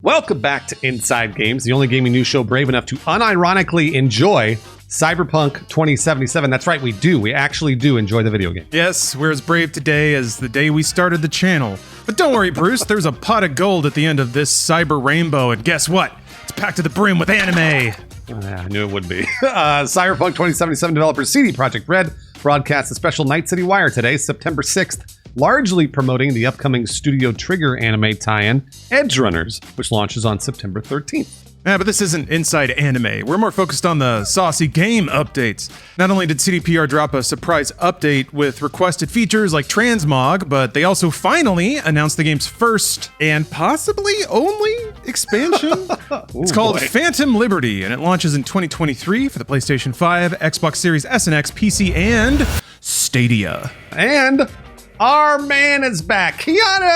Welcome back to Inside Games, the only gaming news show brave enough to unironically enjoy Cyberpunk 2077. That's right, we do. We actually do enjoy the video game. Yes, we're as brave today as the day we started the channel. But don't worry, Bruce, there's a pot of gold at the end of this cyber rainbow, and guess what? It's packed to the brim with anime. I knew it would be. Cyberpunk 2077 developer CD Projekt Red broadcast a special Night City Wire today, September 6th, largely promoting the upcoming Studio Trigger anime tie-in, Edgerunners, which launches on September 13th. Yeah, but this isn't Inside Anime. We're more focused on the saucy game updates. Not only did CDPR drop a surprise update with requested features like transmog, but they also finally announced the game's first and possibly only expansion. It's called Phantom Liberty, and it launches in 2023 for the PlayStation 5, Xbox Series S and X, PC, and Stadia. And our man is back, Keanu!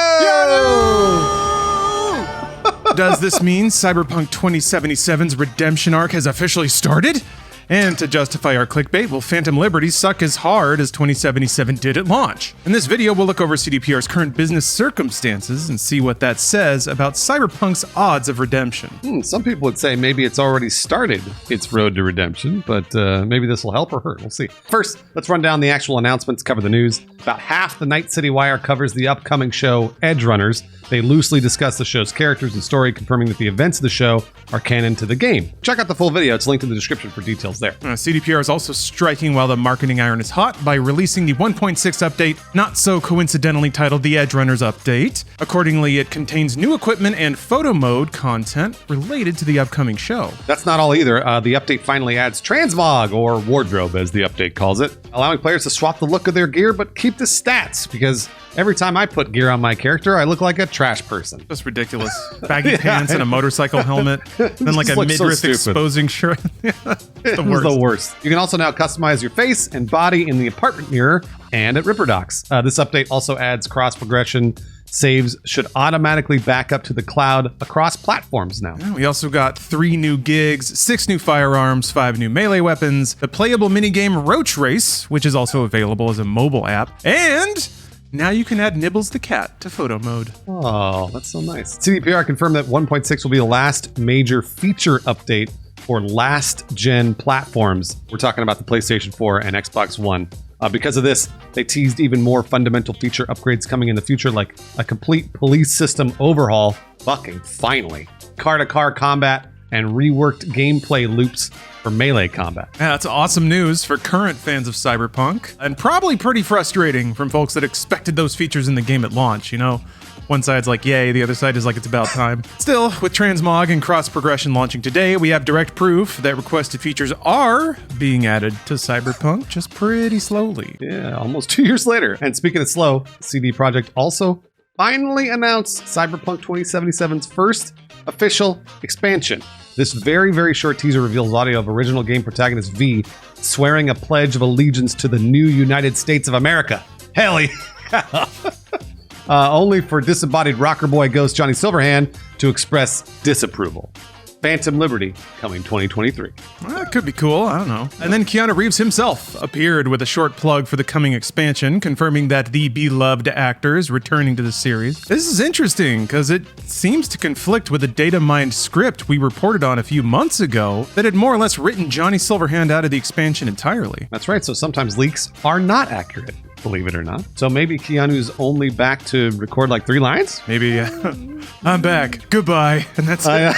Does this mean Cyberpunk 2077's redemption arc has officially started? And to justify our clickbait, will Phantom Liberty suck as hard as 2077 did at launch? In this video, we'll look over CDPR's current business circumstances and see what that says about Cyberpunk's odds of redemption. Some people would say maybe it's already started its road to redemption, but maybe this will help or hurt. We'll see. First, let's run down the actual announcements, cover the news. About half the Night City Wire covers the upcoming show Edgerunners. They loosely discuss the show's characters and story, confirming that the events of the show are canon to the game. Check out the full video. It's linked in the description for details there. CDPR is also striking while the marketing iron is hot by releasing the 1.6 update, not so coincidentally titled the Edgerunners Update. Accordingly, it contains new equipment and photo mode content related to the upcoming show. That's not all either. The update finally adds transmog, or wardrobe as the update calls it, allowing players to swap the look of their gear but keep the stats, because every time I put gear on my character, I look like a trash person. That's ridiculous. Baggy pants and a motorcycle helmet, then like a midriff so exposing shirt. The worst. You can also now customize your face and body in the apartment mirror and at Ripperdocs. This update also adds cross progression. Saves should automatically back up to the cloud across platforms now. We also got 3 new gigs, 6 new firearms, 5 new melee weapons, the playable minigame Roach Race, which is also available as a mobile app, and now you can add Nibbles the cat to photo mode. Oh, that's so nice. CDPR confirmed that 1.6 will be the last major feature update for last-gen platforms. We're talking about the PlayStation 4 and Xbox One. Because of this, they teased even more fundamental feature upgrades coming in the future, like a complete police system overhaul, fucking finally, car-to-car combat, and reworked gameplay loops for melee combat. Yeah, that's awesome news for current fans of Cyberpunk, and probably pretty frustrating from folks that expected those features in the game at launch, you know? One side's like, yay, the other side is like, it's about time. Still, with transmog and cross-progression launching today, we have direct proof that requested features are being added to Cyberpunk, just pretty slowly. Yeah, almost 2 years later. And speaking of slow, CD Projekt also finally announced Cyberpunk 2077's first official expansion. This very, very short teaser reveals audio of original game protagonist V swearing a pledge of allegiance to the new United States of America. Hell yeah. Only for disembodied rocker boy ghost Johnny Silverhand to express disapproval. Phantom Liberty coming 2023. Well, that could be cool, I don't know. And then Keanu Reeves himself appeared with a short plug for the coming expansion, confirming that the beloved actor is returning to the series. This is interesting, because it seems to conflict with a data-mined script we reported on a few months ago that had more or less written Johnny Silverhand out of the expansion entirely. That's right, so sometimes leaks are not accurate, believe it or not. So maybe Keanu's only back to record like 3 lines? Maybe, I'm back, goodbye, and that's it.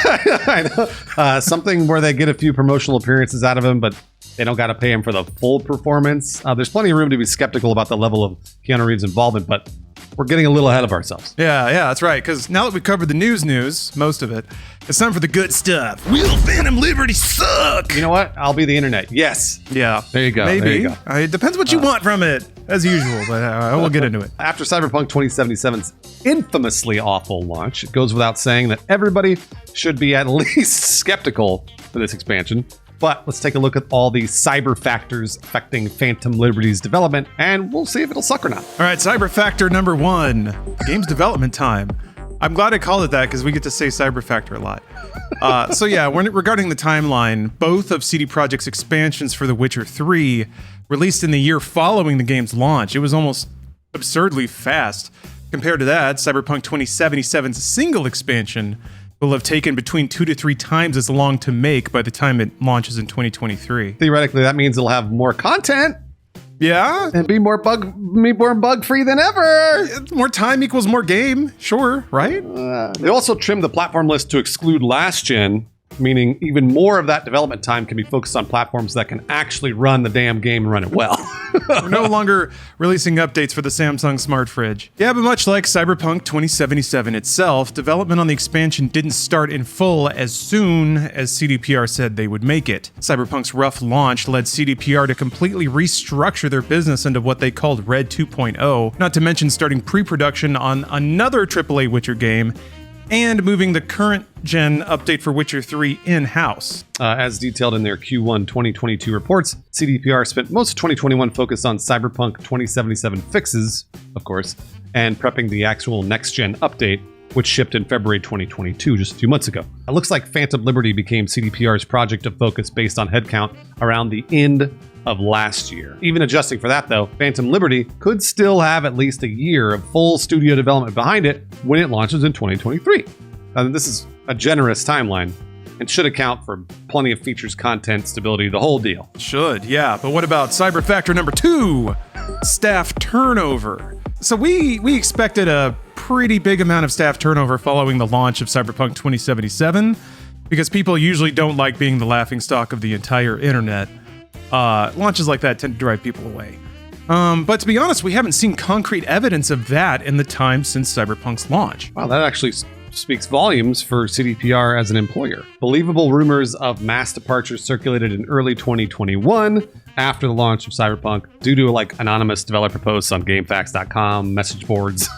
I know. Something where they get a few promotional appearances out of him, but they don't got to pay him for the full performance. There's plenty of room to be skeptical about the level of Keanu Reeves' involvement, but we're getting a little ahead of ourselves. Yeah, that's right, because now that we've covered the news, most of it, it's time for the good stuff. Will Phantom Liberty suck? You know what? I'll be the internet. Yes. Yeah. There you go. Maybe. There you go. It depends what you want from it, as usual, but we'll get into it. After Cyberpunk 2077's infamously awful launch, it goes without saying that everybody should be at least skeptical for this expansion. But let's take a look at all the cyber factors affecting Phantom Liberty's development, and we'll see if it'll suck or not. All right, cyber factor number 1, the game's development time. I'm glad I called it that because we get to say cyber factor a lot. Regarding the timeline, both of CD Projekt's expansions for The Witcher 3 released in the year following the game's launch. It was almost absurdly fast. Compared to that, Cyberpunk 2077's single expansion will have taken between 2 to 3 times as long to make by the time it launches in 2023. Theoretically, that means it'll have more content Yeah, and be more bug-free than ever. more time equals more game. Sure, right? They also trimmed the platform list to exclude last gen, meaning even more of that development time can be focused on platforms that can actually run the damn game and run it well. We're no longer releasing updates for the Samsung Smart Fridge. Yeah, but much like Cyberpunk 2077 itself, development on the expansion didn't start in full as soon as CDPR said they would make it. Cyberpunk's rough launch led CDPR to completely restructure their business into what they called Red 2.0, not to mention starting pre-production on another AAA Witcher game and moving the current gen update for Witcher 3 in-house. As detailed in their Q1 2022 reports, CDPR spent most of 2021 focused on Cyberpunk 2077 fixes, of course, and prepping the actual next-gen update, which shipped in February 2022, just a few months ago. It looks like Phantom Liberty became CDPR's project of focus based on headcount around the end of last year. Even adjusting for that, though, Phantom Liberty could still have at least a year of full studio development behind it when it launches in 2023. This is a generous timeline and should account for plenty of features, content, stability, the whole deal. Should, yeah. But what about cyber factor number 2? Staff turnover. So we expected a pretty big amount of staff turnover following the launch of Cyberpunk 2077, because people usually don't like being the laughingstock of the entire internet. Launches like that tend to drive people away. But to be honest, we haven't seen concrete evidence of that in the time since Cyberpunk's launch. Wow, that actually speaks volumes for CDPR as an employer. Believable rumors of mass departures circulated in early 2021 after the launch of Cyberpunk due to anonymous developer posts on GameFAQs.com, message boards.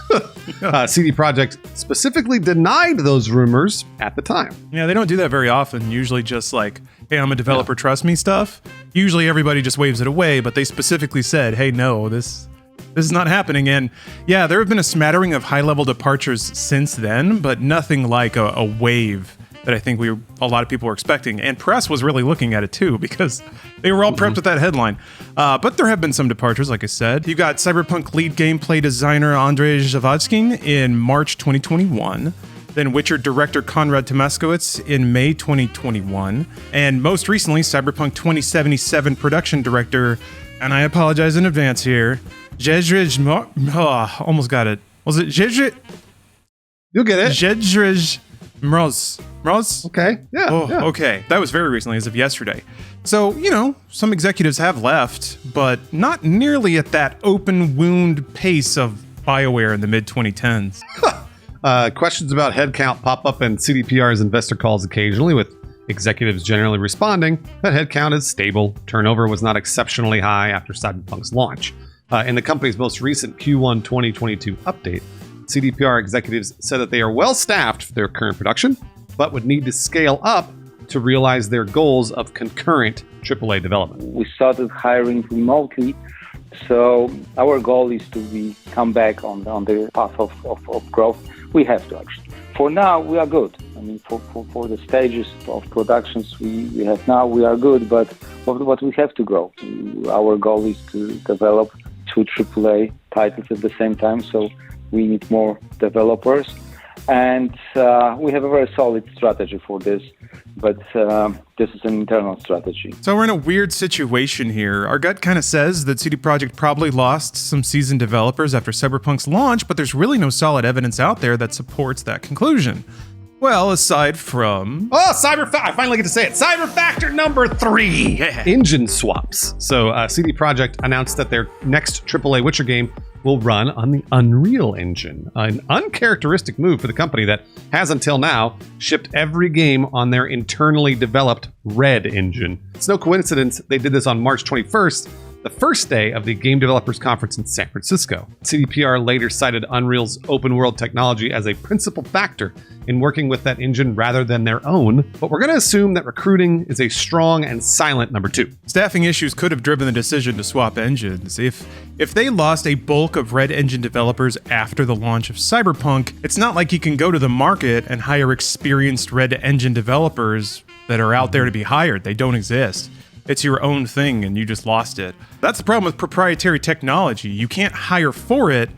CD Projekt specifically denied those rumors at the time. Yeah, they don't do that very often. Usually just hey, I'm a developer, trust me stuff. Usually everybody just waves it away, but they specifically said, hey, no, this is not happening. And yeah, there have been a smattering of high-level departures since then, but nothing like a wave that I think a lot of people were expecting. And press was really looking at it too, because they were all prepped with that headline. But there have been some departures, like I said. You got Cyberpunk lead gameplay designer Andrzej Zawadzki in March 2021. Then Witcher director Konrad Tomaskowicz in May 2021. And most recently, Cyberpunk 2077 production director, and I apologize in advance here, almost got it. Was it Jedrzej? You'll get it. Jedrzej Mroz. Mroz? Okay. Yeah. Yeah. Okay. That was very recently, as of yesterday. So, some executives have left, but not nearly at that open wound pace of BioWare in the mid-2010s. Questions about headcount pop up in CDPR's investor calls occasionally, with executives generally responding that headcount is stable. Turnover was not exceptionally high after Cyberpunk's launch. In the company's most recent Q1 2022 update, CDPR executives said that they are well staffed for their current production, but would need to scale up to realize their goals of concurrent AAA development. We started hiring remotely, so our goal is to come back on the path of growth. We have to actually. For now, we are good. I mean, for the stages of productions we have now, we are good, but we have to grow. Our goal is to develop 2 AAA titles at the same time, so we need more developers. And we have a very solid strategy for this, but this is an internal strategy. So we're in a weird situation here. Our gut kind of says that CD Projekt probably lost some seasoned developers after Cyberpunk's launch, but there's really no solid evidence out there that supports that conclusion. Well, aside from... I finally get to say it. Cyber factor number 3. Yeah. Engine swaps. So CD Projekt announced that their next AAA Witcher game will run on the Unreal Engine, an uncharacteristic move for the company that has until now shipped every game on their internally developed Red Engine. It's no coincidence they did this on March 21st, the first day of the Game Developers Conference in San Francisco. CDPR later cited Unreal's open world technology as a principal factor in working with that engine rather than their own, but we're going to assume that recruiting is a strong and silent number 2. Staffing issues could have driven the decision to swap engines. If they lost a bulk of Red Engine developers after the launch of Cyberpunk, it's not like you can go to the market and hire experienced Red Engine developers that are out there to be hired. They don't exist. It's your own thing and you just lost it. That's the problem with proprietary technology. You can't hire for it,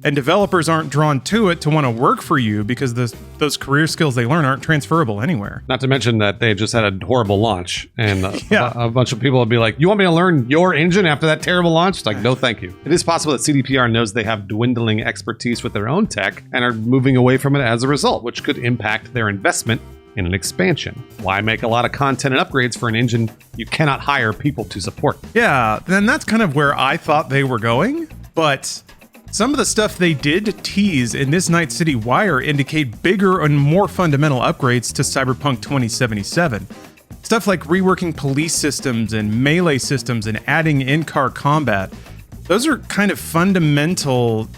and developers aren't drawn to it to want to work for you because those career skills they learn aren't transferable anywhere. Not to mention that they just had a horrible launch, and Yeah. a bunch of people would be like, you want me to learn your engine after that terrible launch? It's like, no, thank you. It is possible that CDPR knows they have dwindling expertise with their own tech and are moving away from it as a result, which could impact their investment in an expansion. Why make a lot of content and upgrades for an engine you cannot hire people to support? Yeah, then that's kind of where I thought they were going, but some of the stuff they did tease in this Night City Wire indicate bigger and more fundamental upgrades to Cyberpunk 2077. Stuff like reworking police systems and melee systems and adding in-car combat. Those are kind of fundamental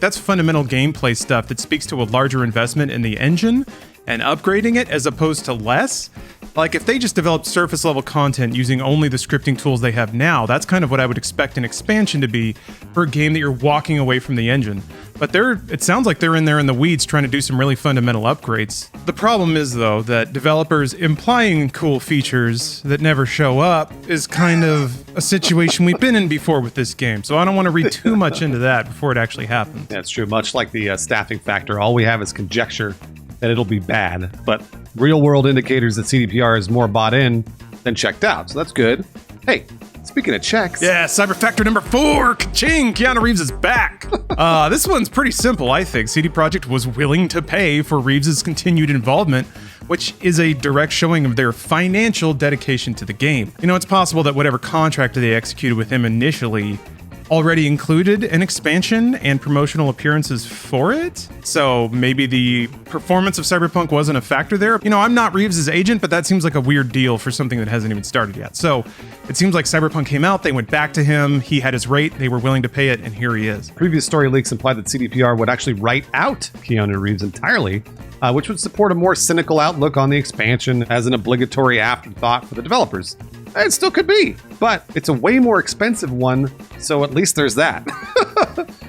that's fundamental gameplay stuff that speaks to a larger investment in the engine and upgrading it as opposed to less. Like if they just developed surface level content using only the scripting tools they have now, that's kind of what I would expect an expansion to be for a game that you're walking away from the engine. But it sounds like they're in there in the weeds trying to do some really fundamental upgrades. The problem is though that developers implying cool features that never show up is kind of a situation we've been in before with this game. So I don't want to read too much into that before it actually happens. That's true. Much like the staffing factor, all we have is conjecture that it'll be bad, but real world indicators that CDPR is more bought in than checked out. So that's good. Hey, speaking of checks. Yeah, Cyber Factor number 4, ka-ching, Keanu Reeves is back. This one's pretty simple, I think. CD Projekt was willing to pay for Reeves' continued involvement, which is a direct showing of their financial dedication to the game. You know, it's possible that whatever contract they executed with him initially already included an expansion and promotional appearances for it. So maybe the performance of Cyberpunk wasn't a factor there. You know, I'm not Reeves' agent, but that seems like a weird deal for something that hasn't even started yet. So it seems like Cyberpunk came out, they went back to him, he had his rate, they were willing to pay it, and here he is. Previous story leaks implied that CDPR would actually write out Keanu Reeves entirely, which would support a more cynical outlook on the expansion as an obligatory afterthought for the developers. It still could be, but it's a way more expensive one, so at least there's that.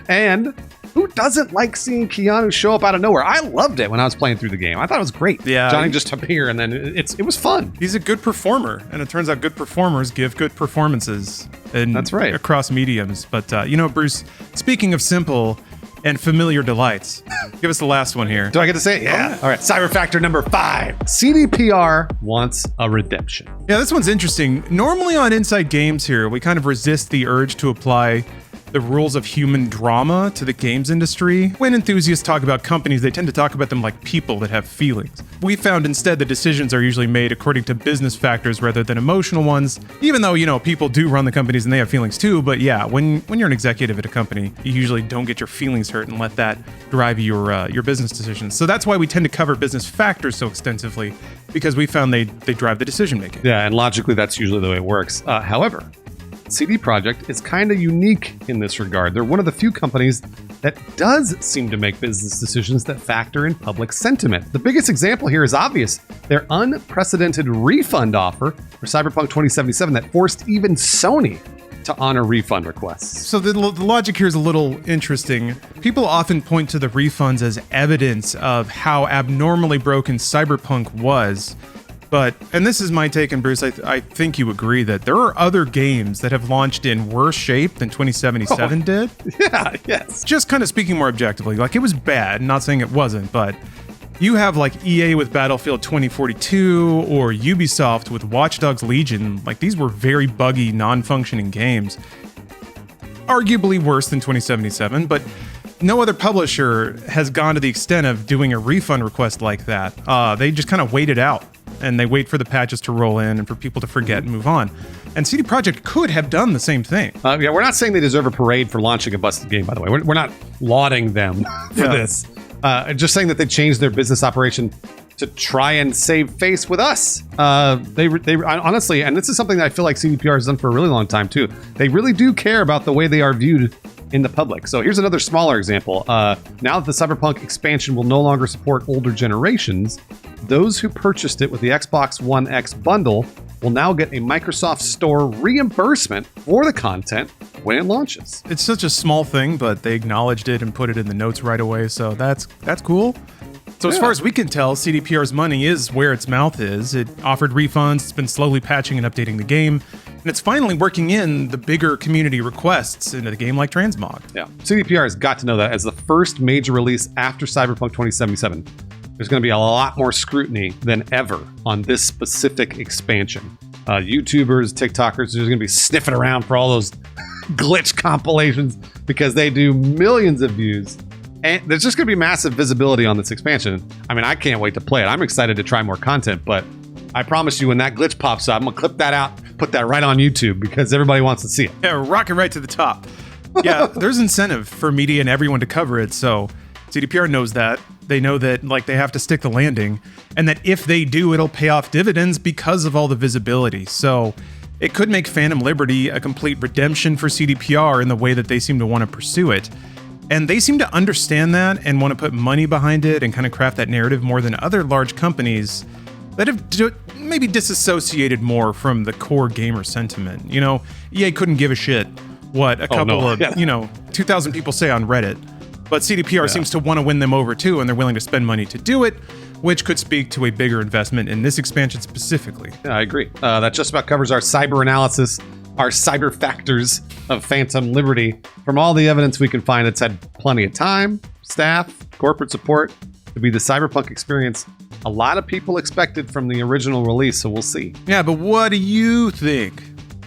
And who doesn't like seeing Keanu show up out of nowhere? I loved it when I was playing through the game. I thought it was great. Yeah. Johnny just appeared, and then it was fun. He's a good performer, and it turns out good performers give good performances. That's right. Across mediums. But, you know, Bruce, speaking of simple and familiar delights, give us the last one here. Do I get to say it? Yeah. All right. Cyber Factor number 5. CDPR wants a redemption. Yeah, this one's interesting. Normally on Inside Games here, we kind of resist the urge to apply the rules of human drama to the games industry. When enthusiasts talk about companies, they tend to talk about them like people that have feelings. We found instead the decisions are usually made according to business factors rather than emotional ones, even though, you know, people do run the companies and they have feelings too. But yeah, when you're an executive at a company, you usually don't get your feelings hurt and let that drive your business decisions. So that's why we tend to cover business factors so extensively, because we found they drive the decision making. Yeah, and logically, that's usually the way it works. However, CD Projekt is kind of unique in this regard. They're one of the few companies that does seem to make business decisions that factor in public sentiment. The biggest example here is obvious. Their unprecedented refund offer for Cyberpunk 2077 that forced even Sony to honor refund requests. So the logic here is a little interesting. People often point to the refunds as evidence of how abnormally broken Cyberpunk was. But, and this is my take, and Bruce, I think you agree that there are other games that have launched in worse shape than 2077 did. Yeah, yes. Just kind of speaking more objectively, like it was bad, not saying it wasn't, but you have like EA with Battlefield 2042 or Ubisoft with Watch Dogs Legion. Like these were very buggy, non-functioning games. Arguably worse than 2077, but no other publisher has gone to the extent of doing a refund request like that. They just kind of wait it out. And they wait for the patches to roll in and for people to forget and move on. And CD Projekt could have done the same thing. Yeah, we're not saying they deserve a parade for launching a busted game, by the way. We're not lauding them for this. Just saying that they changed their business operation to try and save face with us. They honestly, and this is something that I feel like CDPR has done for a really long time too. They really do care about the way they are viewed in the public. So here's another smaller example. Now that the Cyberpunk expansion will no longer support older generations, those who purchased it with the Xbox One X bundle will now get a Microsoft Store reimbursement for the content when it launches. It's such a small thing, but they acknowledged it and put it in the notes right away, so that's cool. So as far as we can tell, CDPR's money is where its mouth is. It offered refunds, it's been slowly patching and updating the game. And it's finally working in the bigger community requests into the game like Transmog. Yeah. CDPR has got to know that as the first major release after Cyberpunk 2077, there's going to be a lot more scrutiny than ever on this specific expansion. YouTubers, TikTokers, are going to be sniffing around for all those glitch compilations because they do millions of views. And there's just going to be massive visibility on this expansion. I mean, I can't wait to play it. I'm excited to try more content, but I promise you when that glitch pops up, I'm going to clip that out, put that right on YouTube because everybody wants to see it. Yeah, rocket right to the top. Yeah, there's incentive for media and everyone to cover it, so CDPR knows that. They know that like they have to stick the landing, and that if they do, it'll pay off dividends because of all the visibility. So it could make Phantom Liberty a complete redemption for CDPR in the way that they seem to want to pursue it. And they seem to understand that and want to put money behind it and kind of craft that narrative more than other large companies that have maybe disassociated more from the core gamer sentiment. You know, EA couldn't give a shit what a couple of, 2,000 people say on Reddit. But CDPR seems to want to win them over too, and they're willing to spend money to do it, which could speak to a bigger investment in this expansion specifically. Yeah, I agree. That just about covers our cyber analysis, our cyber factors of Phantom Liberty. From all the evidence we can find, it's had plenty of time, staff, corporate support to be the Cyberpunk experience a lot of people expected from the original release, so we'll see. Yeah, but what do you think?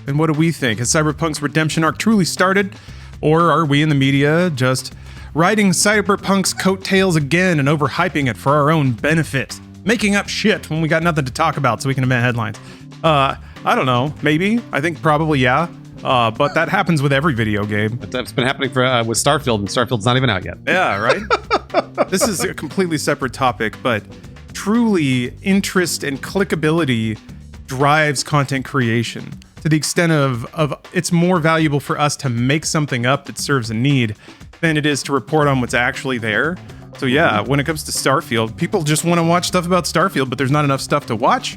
And what do we think? Has Cyberpunk's redemption arc truly started? Or are we in the media just riding Cyberpunk's coattails again and overhyping it for our own benefit? Making up shit when we got nothing to talk about so we can invent headlines. I don't know. Maybe. I think probably, yeah. But that happens with every video game. That's been happening with Starfield, and Starfield's not even out yet. Yeah, right? This is a completely separate topic, but truly interest and clickability drives content creation to the extent of it's more valuable for us to make something up that serves a need than it is to report on what's actually there. So yeah, when it comes to Starfield, people just want to watch stuff about Starfield, but there's not enough stuff to watch.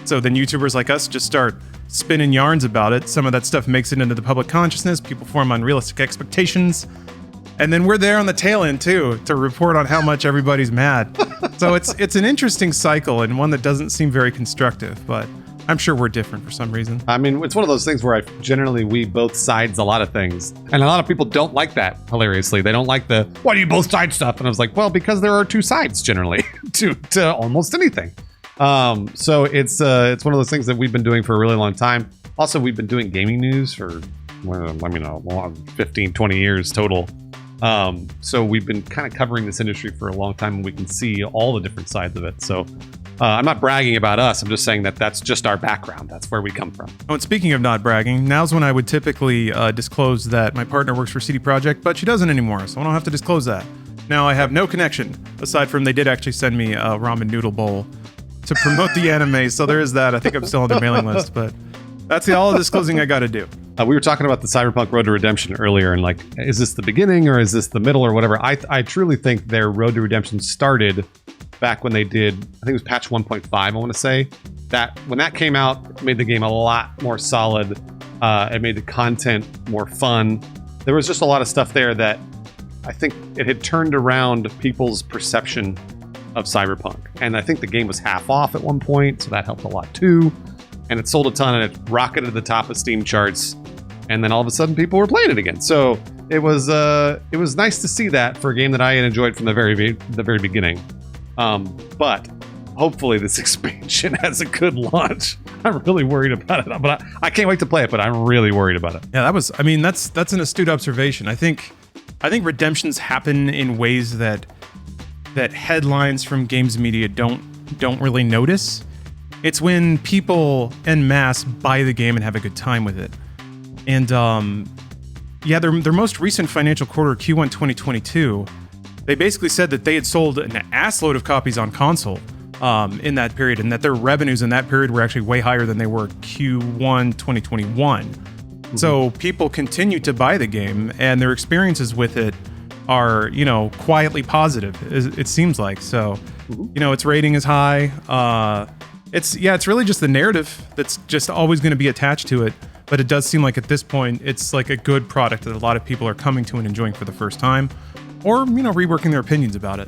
So then YouTubers like us just start spinning yarns about it. Some of that stuff makes it into the public consciousness. People form unrealistic expectations. And then we're there on the tail end too, to report on how much everybody's mad. So it's an interesting cycle and one that doesn't seem very constructive, but I'm sure we're different for some reason. I mean, it's one of those things where we both sides a lot of things. And a lot of people don't like that, hilariously. They don't like the, why do you both side stuff? And I was like, well, because there are two sides generally to almost anything. So it's one of those things that we've been doing for a really long time. Also, we've been doing gaming news for, 15, 20 years total. So we've been kind of covering this industry for a long time, and we can see all the different sides of it. So I'm not bragging about us. I'm just saying that that's just our background. That's where we come from. Oh, and speaking of not bragging, now's when I would typically disclose that my partner works for CD Projekt, but she doesn't anymore, so I don't have to disclose that. Now I have no connection, aside from they did actually send me a ramen noodle bowl to promote the anime, so there is that. I think I'm still on their mailing list, but that's all the disclosing I got to do. We were talking about the Cyberpunk Road to Redemption earlier, and like, is this the beginning or is this the middle or whatever? I truly think their Road to Redemption started back when they did, I think it was patch 1.5, I want to say. That when that came out, it made the game a lot more solid. It made the content more fun. There was just a lot of stuff there that I think it had turned around people's perception of Cyberpunk. And I think the game was half off at one point, so that helped a lot too. And it sold a ton, and it rocketed to the top of Steam charts. And then all of a sudden, people were playing it again. So it was nice to see that for a game that I had enjoyed from the very beginning. But hopefully, this expansion has a good launch. I'm really worried about it, but I can't wait to play it. But I'm really worried about it. Yeah, that's an astute observation. I think redemptions happen in ways that headlines from games media don't really notice. It's when people en masse buy the game and have a good time with it. And their most recent financial quarter, Q1 2022, they basically said that they had sold an assload of copies on console in that period, and that their revenues in that period were actually way higher than they were Q1 2021. Mm-hmm. So people continue to buy the game, and their experiences with it are, quietly positive, it seems like. So, its rating is high. It's really just the narrative that's just always going to be attached to it. But it does seem like at this point, it's like a good product that a lot of people are coming to and enjoying for the first time, or, reworking their opinions about it.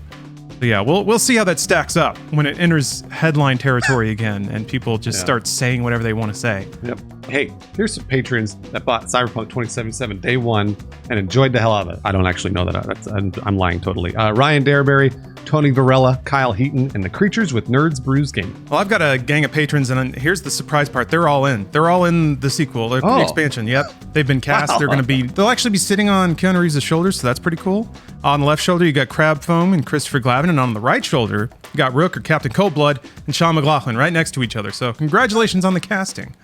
But yeah, we'll see how that stacks up when it enters headline territory again and people just start saying whatever they want to say. Yep. Hey, here's some patrons that bought Cyberpunk 2077 day one and enjoyed the hell out of it. I don't actually know that. I'm lying totally. Ryan Dareberry, Tony Varela, Kyle Heaton, and the Creatures with Nerds Brews Gaming. Well, I've got a gang of patrons, and here's the surprise part. They're all in. They're all in the sequel, the expansion. Yep. They've been cast. Wow. They'll actually be sitting on Keanu Reeves' shoulders, so that's pretty cool. On the left shoulder, you got Crab Foam and Christopher Glavin, and on the right shoulder, you got Rook or Captain Coldblood and Sean McLaughlin right next to each other. So congratulations on the casting.